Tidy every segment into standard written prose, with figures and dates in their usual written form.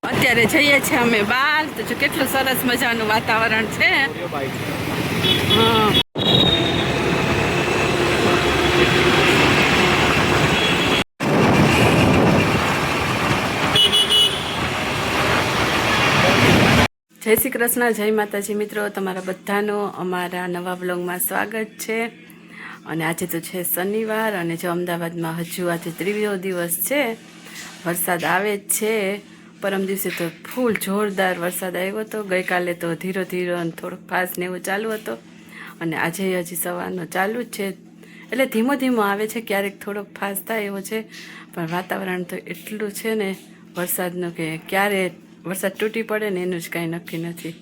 અત્યારે જઈએ છીએ અમે બહાર તો જો કેટલું સરસ મજાનું વાતાવરણ છે. હા જય શ્રી કૃષ્ણ, જય માતાજી મિત્રો, તમારા બધાનું અમારા નવા બ્લોગમાં સ્વાગત છે. અને આજે તો છે શનિવાર અને જો અમદાવાદમાં હજુ આજે ત્રીજો દિવસ છે. વરસાદ આવે જ છે. પરમ દિવસે તો ફૂલ જોરદાર વરસાદ આવ્યો હતો. ગઈકાલે તો ધીરો ધીરો અને થોડોક ફાસ્ટ ને એવું ચાલુ હતો અને આજે હજી સવારનો ચાલુ જ છે. એટલે ધીમો ધીમો આવે છે, ક્યારેક થોડોક ફાસ્ટ થાય એવો છે. પણ વાતાવરણ તો એટલું છે ને વરસાદનું કે ક્યારે વરસાદ તૂટી પડે ને એનું જ કાંઈ નક્કી નથી.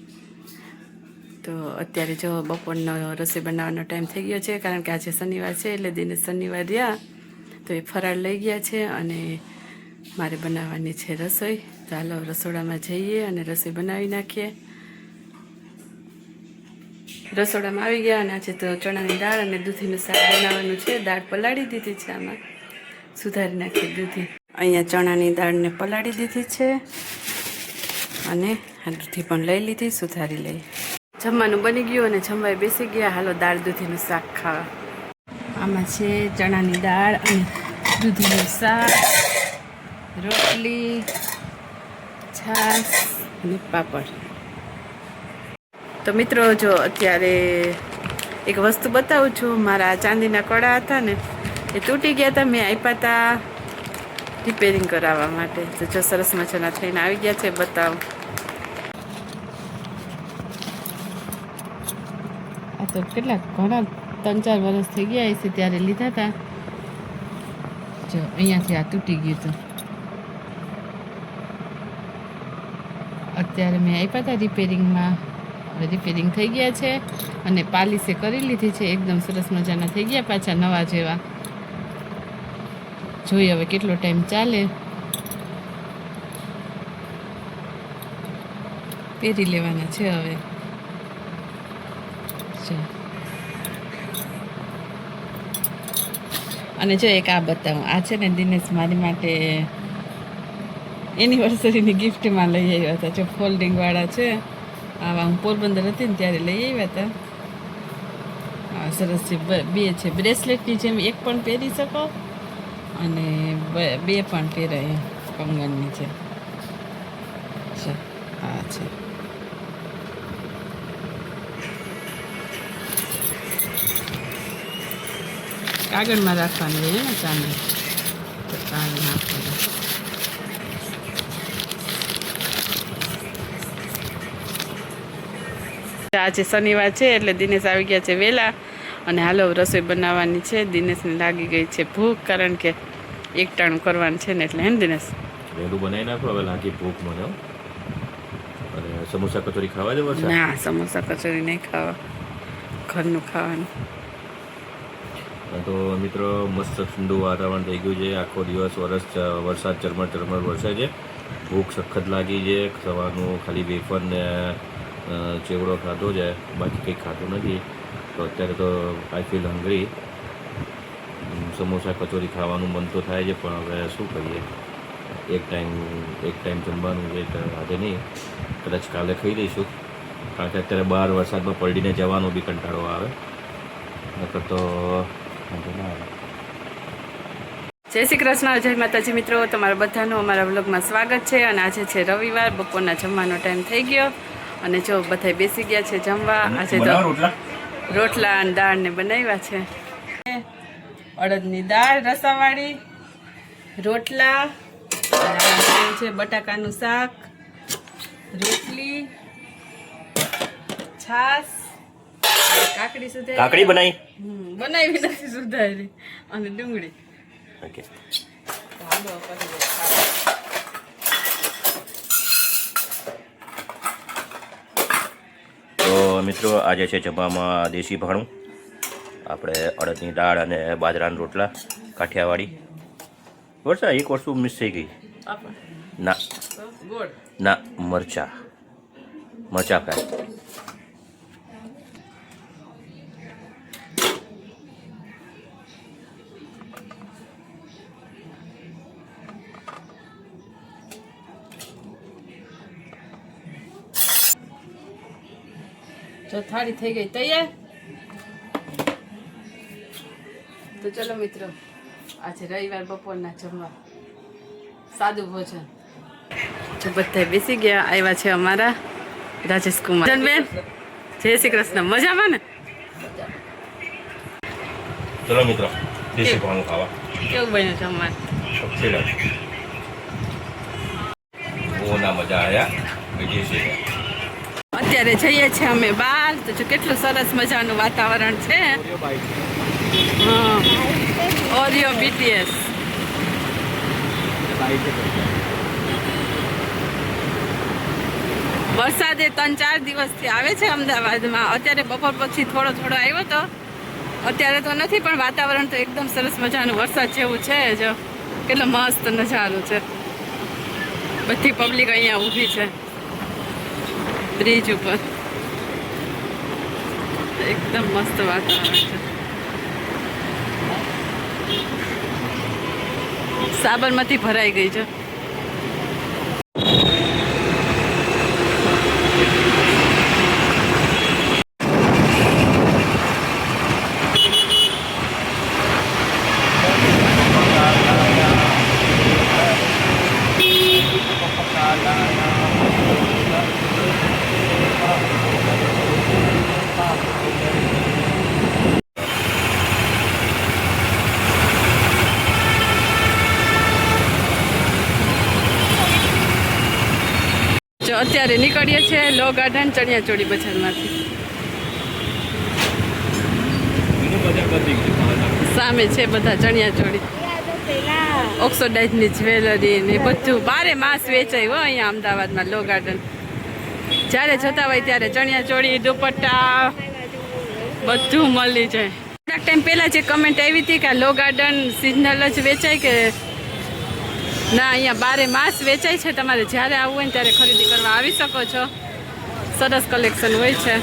તો અત્યારે જો બપોરનો રસોઈ બનાવવાનો ટાઈમ થઈ ગયો છે, કારણ કે આજે શનિવાર છે એટલે દિને શનિવાર રહ્યા તો એ ફરાળ લઈ ગયા છે અને મારે બનાવવાની છે રસોઈ. ચાલો રસોડામાં જઈએ અને રસોઈ બનાવી નાખીએ. રસોડામાં આવી ગયા અને આજે તો ચણાની દાળ અને દૂધીનું શાક બનાવવાનું છે. દાળ પલાળી દીધી છે, આમાં સુધારી નાખી દૂધી. અહીંયા ચણાની દાળને પલાળી દીધી છે અને આ દૂધી પણ લઈ લીધી, સુધારી લઈ. જમવાનું બની ગયું અને જમવાય બેસી ગયા. હાલો દાળ દૂધીનું શાક ખાવા. આમાં છે ચણાની દાળ અને દૂધીનું શાક, રોટલી, છાશ અને પાપડ. તો મિત્રો જો અત્યારે એક વસ્તુ બતાવું છું. મારા ચાંદીના કડા હતા ને એ તૂટી ગયા હતા, મેં આપ્યા હતા રિપેરિંગ કરાવવા માટે. તો જો સરસ મજાના થઈને આવી ગયા છે, બતાવો. આ તો કેટલા ઘણા 3-4 વર્ષ થઈ ગયા છે ત્યારે લીધા હતા. જો અહીંયાથી આ તૂટી ગયું હતું. અત્યારે મેં આપ્યા હતા રિપેરિંગમાં. હવે રિપેરિંગ થઈ ગયા છે અને પાલિશે કરી લીધી છે. એકદમ સરસ મજાના થઈ ગયા, પાછા નવા જેવા. જોઈએ હવે કેટલો ટાઈમ ચાલે. પહેરી લેવાના છે હવે. અને જો એક આ બતાવું. આ છે ને દિનેશ મારી માટે એનિવર્સરીની ગિફ્ટમાં લઈ આવ્યા હતા. જો ફોલ્ડિંગવાળા છે. આવા હું પોરબંદર હતી ને ત્યારે લઈ આવ્યા હતા. હા સરસ છે. બે છે બ્રેસલેટની જેમ, એક પણ પહેરી શકો અને બે પણ પહેરાય કંગનની છે. હા છે. કાગળમાં રાખવાની હોય ને ચાંદી, તો ચાંદી નાખવાનું. આજે શનિવાર છે એટલે દિનેશ આવી ગયા છે વહેલા અને હાલો રસોઈ બનાવવાની છે. દિનેશને લાગી ગઈ છે ભૂખ, કારણ કે એકટાણું કરવાનું છે ને એટલે. હે ને દિનેશ? વહેલું બનાવી નાખો, હવે લાગી ભૂખ મને. અને સમોસા કચોરી ખાવા જવો છે? ના, સમોસા કચોરી નહીં ખાવા, ઘરનું ખાવાનું. તો મિત્રો મસ્ત ઠંડુ વાતાવરણ થઈ ગયું છે. આખો દિવસ વરસાદ ઝરમર વરસે છે. ભૂખ સખત લાગી છે. સવારનું ખાલી વેફર ને ચેવડો ખાધો છે, બાકી કંઈ ખાતું નથી. તો અત્યારે તો I feel hungry. Samosa kachori ખાવાનું મન તો થાય છે, પણ હવે શું કરીએ. એક ટાઈમ જમવાનું છે તો આજે નહીં, કદાચ કાલે ખાઈ લઈશું. કારણ કે અત્યારે બહાર વરસાદમાં પલડીને જવાનો બી કંટાળો આવે. નકર તો જય શ્રી કૃષ્ણ, જય માતાજી મિત્રો, તમારા બધાનું અમારા વ્લોગમાં સ્વાગત છે. અને આજે છે રવિવાર, બપોરના જમવાનો ટાઈમ થઈ ગયો અને જો બધા બેસી ગયા છે જમવા. આજે તો રોટલા અને દાળ ને બનાવ્યા છે. અડદની દાળ રસાવાળી, રોટલા છે, બટાકાનું શાક, રોટલી, છાશ, કાકડી સુધારી. કાકડી બનાવી નથી, સુધારી, અને ડુંગળી. ઓકે. તો મિત્રો આજે છે જમવામાં દેશી ભાણું. આપણે અડદની દાળ અને બાજરાના રોટલા, કાઠિયાવાડી. વર્ષા એક વસ્તુ મિસ થઈ ગઈ. ના ના, મરચા ફ્રાય. જો થાળી થઈ ગઈ તૈયાર. તો ચલો મિત્રો, આજે રવિવાર બપોરના જમવા સાદું ભોજન. જો બધા બેસી ગયા. આવ્યા છે અમારા રાજેશ કુમાર બેન. જય શ્રી કૃષ્ણ. મજામાં ને? ચલો મિત્રો, દેશી ભાણું ખાવા. કેવું બન્યું જમવાનું? ના મજા આવ્યા. અત્યારે જઈએ છીએ અમે બહાર. તો જો કેટલું સરસ મજાનું વાતાવરણ છે. હા, ઓરિયો BTS. વરસાદ 3-4 દિવસથી આવે છે અમદાવાદમાં. અત્યારે બપોર પછી થોડો થોડો આવ્યો તો, અત્યારે તો નથી, પણ વાતાવરણ તો એકદમ સરસ મજાનું વરસાદ જેવું છે. જો કેટલો મસ્ત નજારો છે. બધી પબ્લિક અહીંયા ઊભી છે બ્રિજ ઉપર. એકદમ મસ્ત વાતાવરણ છે. સાબરમતી ભરાઈ ગઈ છે. જો અત્યારે નીકળીએ છીએ લો ગાર્ડન ચણિયાચોળી બજારમાંથી. સામે છે બધા ચણિયાચોળી, ઓક્સોડાઇઝની જ્વેલરી ને બધું બારે માસ વેચાય હોય અહીંયા અમદાવાદમાં લો ગાર્ડન. જ્યારે જતા હોય ત્યારે ચણિયાચોળી, દુપટ્ટા બધું મળી જાય. થોડાક ટાઈમ પહેલાં જે કમેન્ટ આવી હતી કે લો ગાર્ડન સિઝનલ જ વેચાય કે ના, અહીંયા બારે માસ વેચાય છે. તમારે જ્યારે આવવું હોય ને ત્યારે ખરીદી કરવા આવી શકો છો. સરસ કલેક્શન હોય છે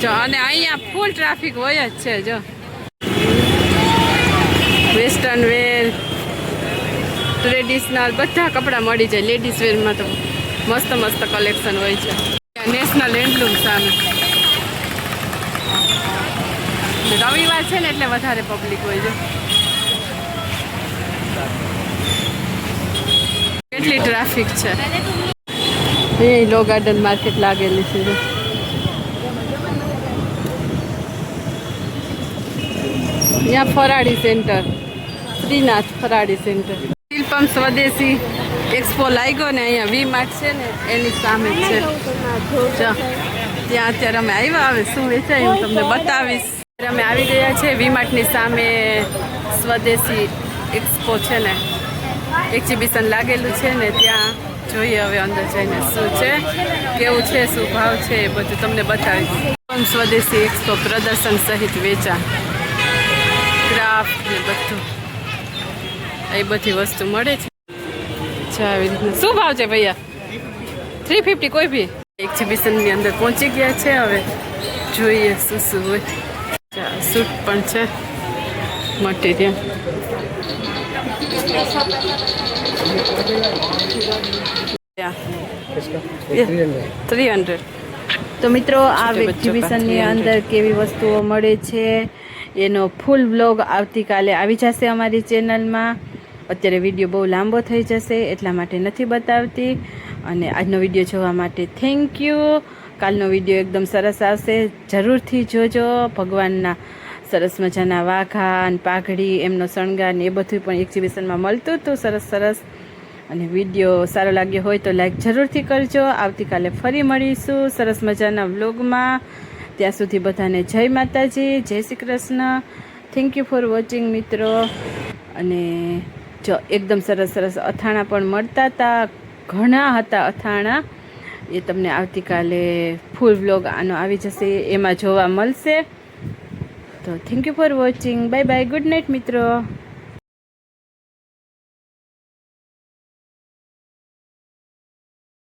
જો. અને અહીંયા ફૂલ ટ્રાફિક હોય જ છે. જો વેસ્ટર્ન વેર, ટ્રેડિશનલ બધા કપડાં મળી જાય. લેડીઝ વેરમાં તો મસ્ત મસ્ત કલેક્શન હોય છે. નેશનલ હેન્ડલૂમ સામે રવિવાર છે ને એટલે વધારે પબ્લિક હોય છે. કેટલી ટ્રાફિક છે. એ લો ગાર્ડન માર્કેટ લાગેલી છે. અહીંયા ફરાળી સેન્ટર, શ્રીનાથ ફરાળી સેન્ટર. શિલ્પમ સ્વદેશી એક્સપો લાગ્યો ને અહીંયા વી માર્ટ છે ને એની સામે જ છે. ત્યાં અત્યારે અમે આવ્યા. હવે શું વેચાય હું તમને બતાવીશ. અમે આવી ગયા છે વી માર્ટની સામે. સ્વદેશી એક્સપો છે ને, એક્ઝિબિશન લાગેલું છે ને, ત્યાં જોઈએ હવે અંદર જઈને શું છે, કેવું છે, શું ભાવ છે, એ બધું તમને બતાવીશ. સ્વદેશી એક્સપો પ્રદર્શન સહિત વેચાણ, ક્રાફ્ટ ને બધું એ બધી વસ્તુ મળે છે. આવી રીતના શું ભાવ છે ભૈયા? 350 કોઈ બી. એક્ઝિબિશનની અંદર પહોંચી ગયા છે. હવે જોઈએ શું શું હોય. સૂટ પણ છે, મટીરિયલ. $300. તો મિત્રો આ એક્ઝિબિશનની અંદર કેવી વસ્તુઓ મળે છે એનો ફૂલ વ્લોગ આવતીકાલે આવી જશે અમારી ચેનલમાં. અત્યારે વિડીયો બહુ લાંબો થઈ જશે એટલા માટે નથી બતાવતી. અને આજનો વિડીયો જોવા માટે થેન્ક યુ. કાલનો વિડીયો એકદમ સરસ આવશે, જરૂરથી જોજો. ભગવાનના સરસ મજાના વાઘા અને પાઘડી, એમનો શણગાર ને એ બધું પણ એક્ઝિબિશનમાં મળતું હતું સરસ સરસ. અને વિડીયો સારો લાગ્યો હોય તો લાઈક જરૂરથી કરજો. આવતીકાલે ફરી મળીશું સરસ મજાના વ્લોગમાં. ત્યાં સુધી બધાને જય માતાજી, જય Shri Krishna. Thank you for watching મિત્રો. અને જો એકદમ સરસ સરસ અથાણા પણ મળતા હતા, ઘણા હતા અથાણા. એ તમને આવતીકાલે ફૂલ વ્લોગ આનો આવી જશે, એમાં જોવા મળશે. તો thank you for watching. Bye bye, good night મિત્રો.